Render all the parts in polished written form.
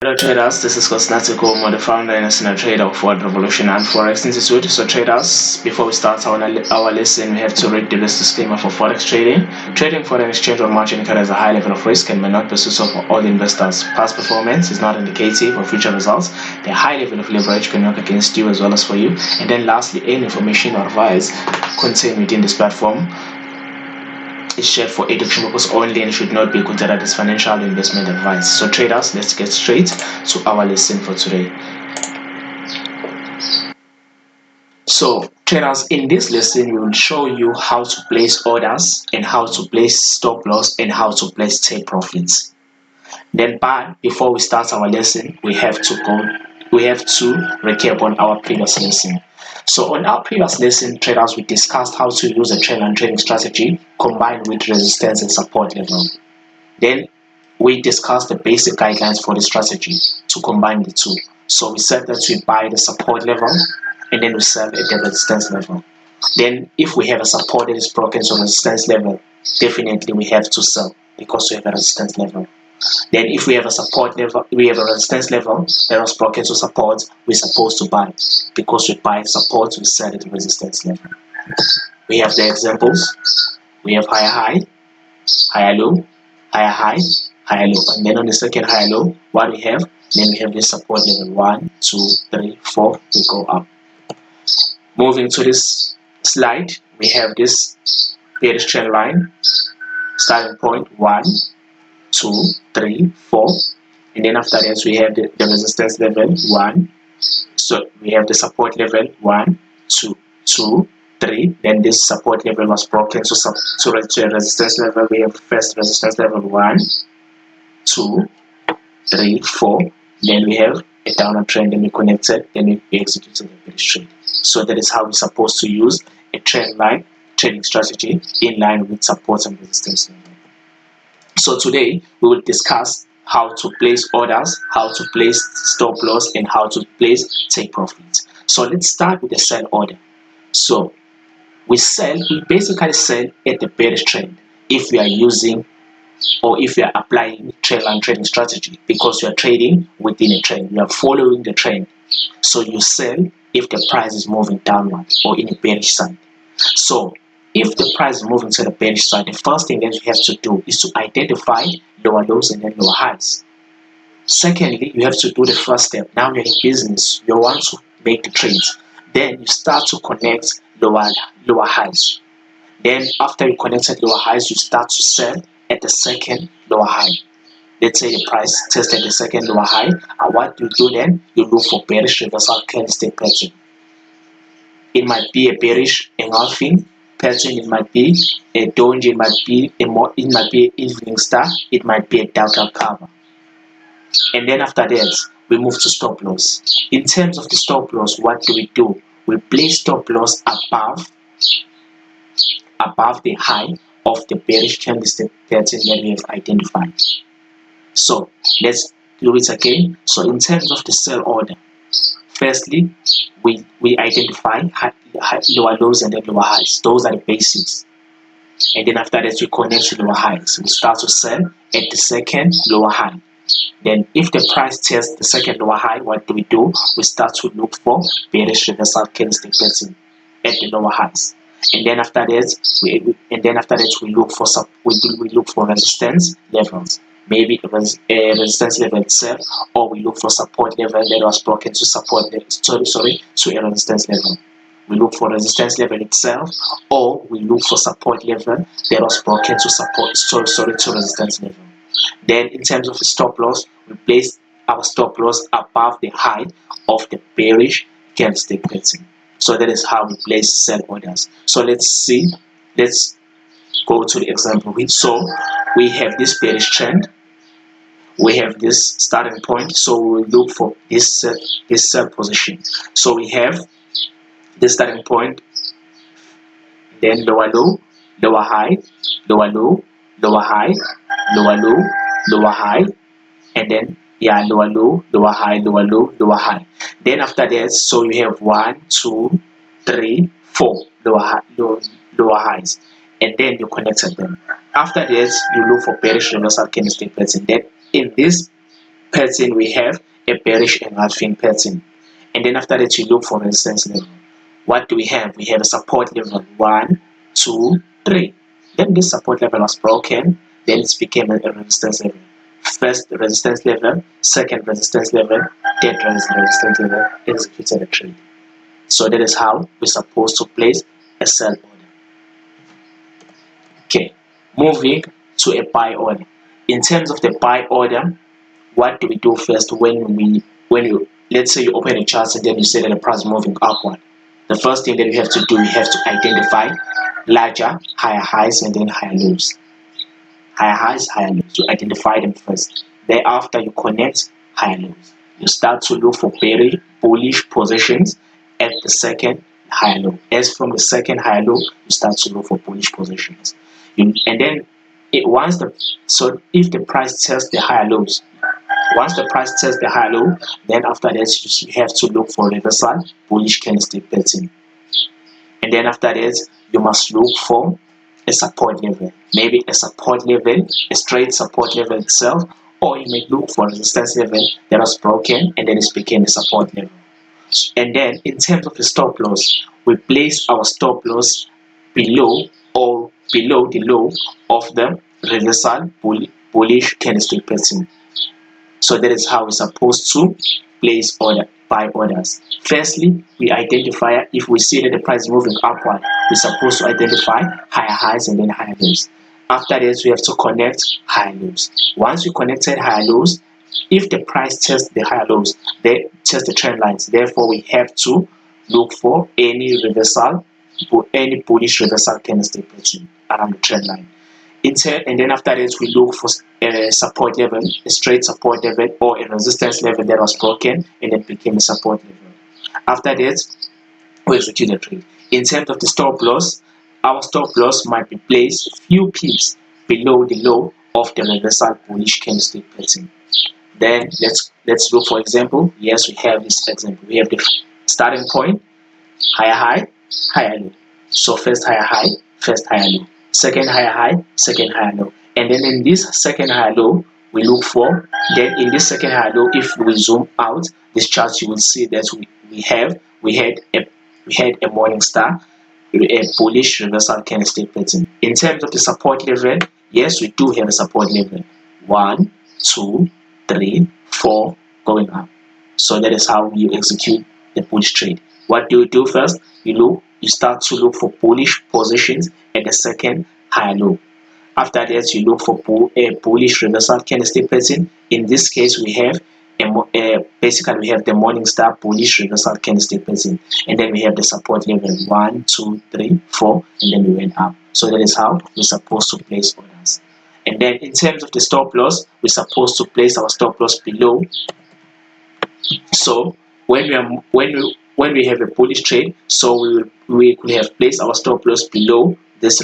Hello traders, this is Cosnatico, the founder and senior trader of World Revolution and Forex Institute. So traders, before we start our lesson, we have to read the disclaimer for Forex trading. Trading foreign exchange or margin carries a high level of risk and may not be suitable for all investors. Past performance is not indicative of future results. The high level of leverage can work against you as well as for you. And then lastly, any information or advice contained within this platform is shared for education purposes only and should not be considered as financial investment advice. So traders, let's get straight to our lesson for today. So traders, in this lesson we will show you how to place orders and how to place stop loss and how to place take profits. Then before we start our lesson, we have to recap on our previous lesson. So on our previous lesson, traders, we discussed how to use a trendline trading strategy combined with resistance and support level. Then we discussed the basic guidelines for the strategy to combine the two. So we said that we buy the support level and then we sell at the resistance level. Then if we have a support that is broken to resistance level, definitely we have to sell because we have a resistance level. Then if we have a support level, we have a resistance level that was broken to support, we're supposed to buy. Because we buy support, we sell at the resistance level. We have the examples. We have higher high, higher low, higher high, higher low. And then on the second higher low, what we have? Then we have this support level 1, 2, 3, 4, we go up. Moving to this slide, we have this bearish trend line, starting point 1, 2, 3, 4, and then after that we have the resistance level 1. So we have the support level 1, 2, 2, 3. Then this support level was broken to resistance level. We have first resistance level 1, 2, 3, 4. Then we have a downward trend. Then we connected. Then we executed the bearish trade. So that is how we're supposed to use a trend line trading strategy in line with support and resistance level. So today we will discuss how to place orders, how to place stop loss, and how to place take profits. So let's start with the sell order. So we basically sell at the bearish trend if we are using or if we are applying trendline trading strategy, because you are trading within a trend, you are following the trend. So you sell if the price is moving downward or in a bearish side. So if the price is moving to the bearish side, the first thing that you have to do is to identify lower lows and then lower highs. Secondly, you have to do the first step. Now you're in business, you want to make the trades. Then you start to connect lower highs. Then after you connected lower highs, you start to sell at the second lower high. Let's say the price tested the second lower high. And what you do then, you look for bearish reversal candlestick pattern. It might be a bearish engulfing pattern, it might be a doji, it might be an evening star, it might be a delta cover. And then after that, we move to stop loss. In terms of the stop loss, what do? We place stop loss above the high of the bearish candlestick pattern that we have identified. So let's do it again. So in terms of the sell order, firstly, we identify lower lows and then lower highs. Those are the basics. And then after that, we connect to lower highs. We start to sell at the second lower high. Then if the price tests the second lower high, what do? We start to look for bearish reversal candlestick pattern at the lower highs. And then after that, we look for resistance levels. Maybe a resistance level itself, or we look for support level that was broken to to a resistance level. We look for resistance level itself, or we look for support level that was broken to resistance level. Then in terms of the stop loss, we place our stop loss above the high of the bearish candlestick pattern. So that is how we place sell orders. So let's go to the example. So we have this bearish trend, we have this starting point, so we look for this sell position. So we have this starting point, then lower low, lower high, lower low, lower high, lower low, lower high, and then lower low, lower high, lower low, lower high. Then after that, so you have 1, 2, 3, 4 lower highs, and then you connected them. After this, you look for bearish reversal candlestick pattern. Then in this pattern, we have a bearish engulfing pattern. And then after that, you look for resistance level. What do we have? We have a support level 1, 2, 3. Then this support level was broken, then it became a resistance level. First resistance level, second resistance level, third resistance level, executed a trade. So that is how we're supposed to place a sell order. Okay, moving to a buy order. In terms of the buy order, what do we do first when you let's say you open a chart and then you see that the price is moving upward? The first thing that you have to do, you have to identify larger, higher highs and then higher lows. Higher highs, higher lows. You identify them first. Thereafter, you connect higher lows. You start to look for very bullish positions at the second higher low. As from the second higher low, you start to look for bullish positions. And then if the price tests the higher lows, once the price tests the high low, then after that you have to look for reversal bullish candlestick pattern. And then after that, you must look for a support level, maybe a support level, a straight support level itself, or you may look for a resistance level that was broken and then it became a support level. And then in terms of the stop loss, we place our stop loss below the low of the reversal bullish candlestick pattern. So that is how we're supposed to place buy orders. Firstly, we identify, if we see that the price is moving upward, we're supposed to identify higher highs and then higher lows. After this, we have to connect higher lows. Once we connected higher lows, if the price tests the higher lows, they test the trend lines. Therefore, we have to look for any reversal, any bullish reversal candlestick pattern around the trend line. And then after this, we look for a support level, a straight support level, or a resistance level that was broken and then became a support level. After that, we execute the trade. In terms of the stop loss, our stop loss might be placed a few pips below the low of the reversal bullish candlestick pattern. Then let's look for example. Yes, we have this example. We have the starting point, higher high, higher low. So first higher high, first higher low. Second higher high, second higher low. And then in this second higher low, we look for, then in this second higher low, if we zoom out this chart, you will see that we had a morning star, a bullish reversal candlestick pattern. In terms of the support level, yes, we do have a support level. 1, 2, 3, 4, going up. So that is how you execute the bullish trade. What do you do first? You start to look for bullish positions at the second higher low. After that, you look for a bullish reversal candlestick pattern. In this case, we have basically we have the morning star bullish reversal candlestick pattern, and then we have the support level 1, 2, 3, 4, and then we went up. So that is how we're supposed to place orders. And then in terms of the stop loss, we're supposed to place our stop loss below. So when we have a bullish trade, so we could have placed our stop loss below this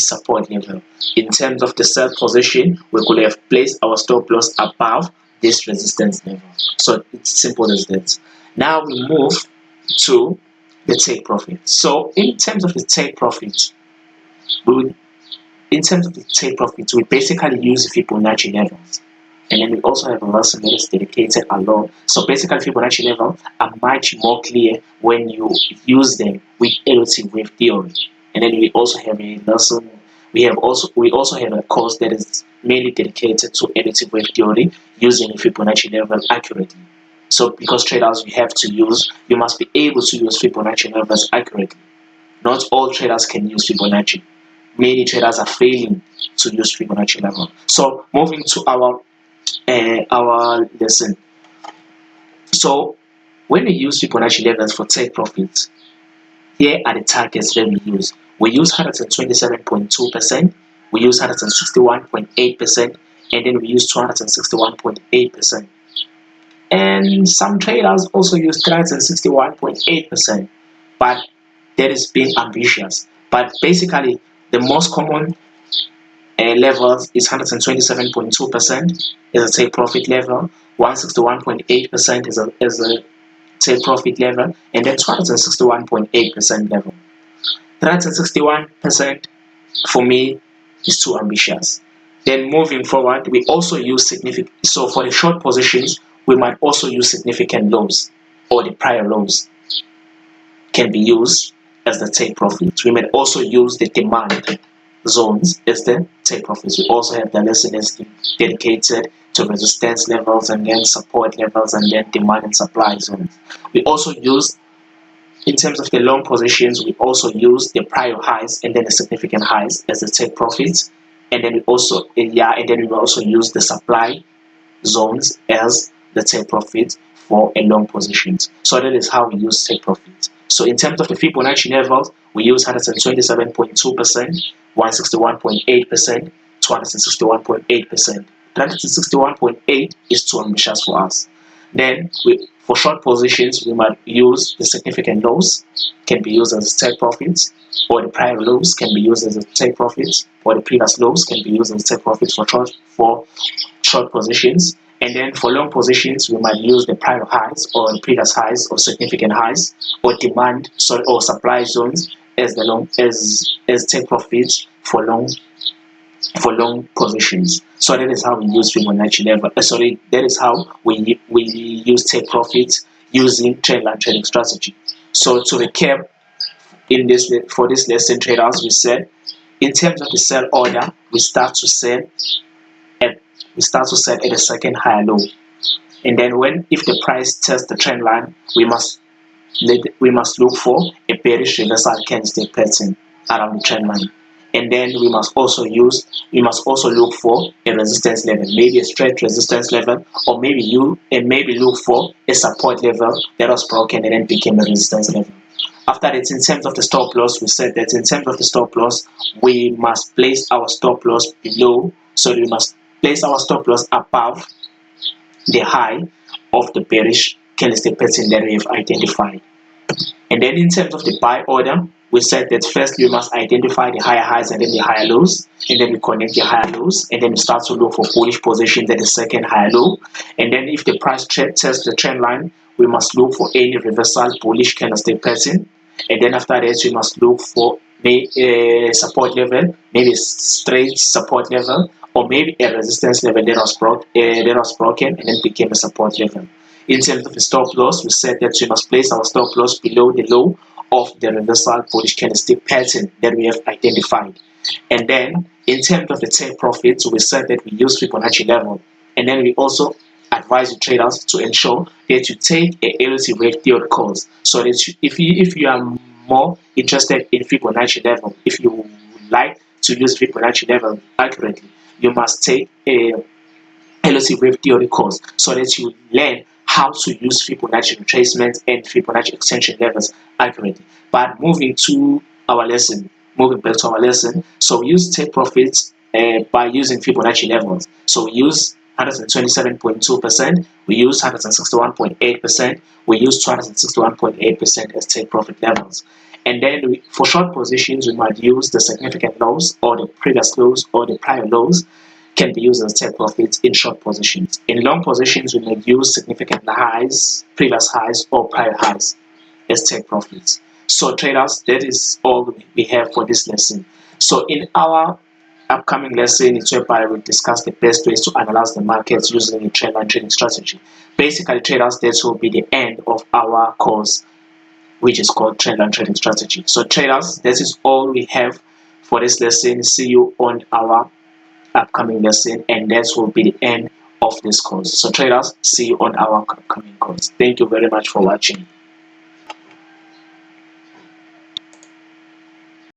support level. In terms of the sell position, we could have placed our stop loss above this resistance level. So it's simple as that. Now we move to the take profit. So in terms of the take profit, we basically use Fibonacci levels. And then we also have a lesson that is dedicated alone. So basically Fibonacci levels are much more clear when you use them with additive wave theory. And then we also have a lesson, we also have a course that is mainly dedicated to additive wave theory using Fibonacci level accurately. So because traders you must be able to use Fibonacci levels accurately. Not all traders can use Fibonacci. Many traders are failing to use Fibonacci level. So moving to our lesson. So when we use Fibonacci levels for take profits, here are the targets that we use. We use 127.2%, we use 161.8%, and then we use 261.8%. And some traders also use 361.8%, but that is being ambitious. But basically, the most common levels is 127.2% is a take profit level, 161.8% is a take profit level, and then 261.8% level. 361% for me is too ambitious. Then moving forward, we also use significant. So for the short positions, we might also use significant lows, or the prior lows can be used as the take profits. We may also use the demand zones as the take profits. We also have the lesson is dedicated to resistance levels and then support levels and then demand and supply zones. We also use, in terms of the long positions, we also use the prior highs and then the significant highs as the take profits. And then we also use the supply zones as the take profit for a long positions. So that is how we use take profits. So in terms of the Fibonacci levels, we use 127.2%, 161.8%, 261.8%. 261.8 is too ambitious for us. Then for short positions, we might use the significant lows, can be used as take profits, or the prior lows can be used as a take profits, or the previous lows can be used as take profits for short positions. And then for long positions, we might use the prior highs or the previous highs or significant highs or demand or supply zones as the long as take profits for long positions. So that is how we use Fibonacci level. That is how we use take profits using trendline trading strategy. So to recap, for this lesson, traders, we said in terms of the sell order, we start to sell at a second higher low, and then if the price tests the trend line, we must look for a bearish reversal candlestick pattern around the trend line. And then we must also look for a resistance level, maybe a straight resistance level, or maybe look for a support level that was broken and then became a resistance level. After that, in terms of the stop loss, we said that in terms of the stop loss, we must place our stop loss below. So we must place our stop loss above the high of the bearish candlestick pattern that we have identified. And then in terms of the buy order, we said that first we must identify the higher highs and then the higher lows, and then we connect the higher lows, and then we start to look for bullish positions at the second higher low. And then if the price tests the trend line, we must look for any reversal bullish candlestick pattern. And then after that, we must look for a support level, maybe a straight support level, or maybe a resistance level that was broken and then became a support level. In terms of the stop loss, we said that we must place our stop loss below the low of the reversal bullish candlestick pattern that we have identified. And then in terms of the take profits, we said that we use Fibonacci level. And then we also advise the traders to ensure that you take a LC rate theory course, so that if you are more interested in Fibonacci level, if you would like to use Fibonacci level accurately, you must take a LC rate theory course so that you learn how to use Fibonacci retracement and Fibonacci extension levels accurately. But moving back to our lesson, so we use take profits by using Fibonacci levels. So we use 127.2%, we use 161.8%, we use 261.8% as take profit levels. And then for short positions, we might use the significant lows or the previous lows or the prior lows can be used as take profits in short positions. In long positions, we may use significant highs, previous highs, or prior highs as take profits. So traders, that is all we have for this lesson. So in our upcoming lesson, it's whereby we discuss the best ways to analyze the markets using a trendline trading strategy. Basically, traders, this will be the end of our course, which is called Trendline Trading Strategy. So traders, this is all we have for this lesson. See you on our upcoming lesson, and that will be the end of this course. So traders, see you on our upcoming course. Thank you very much for watching.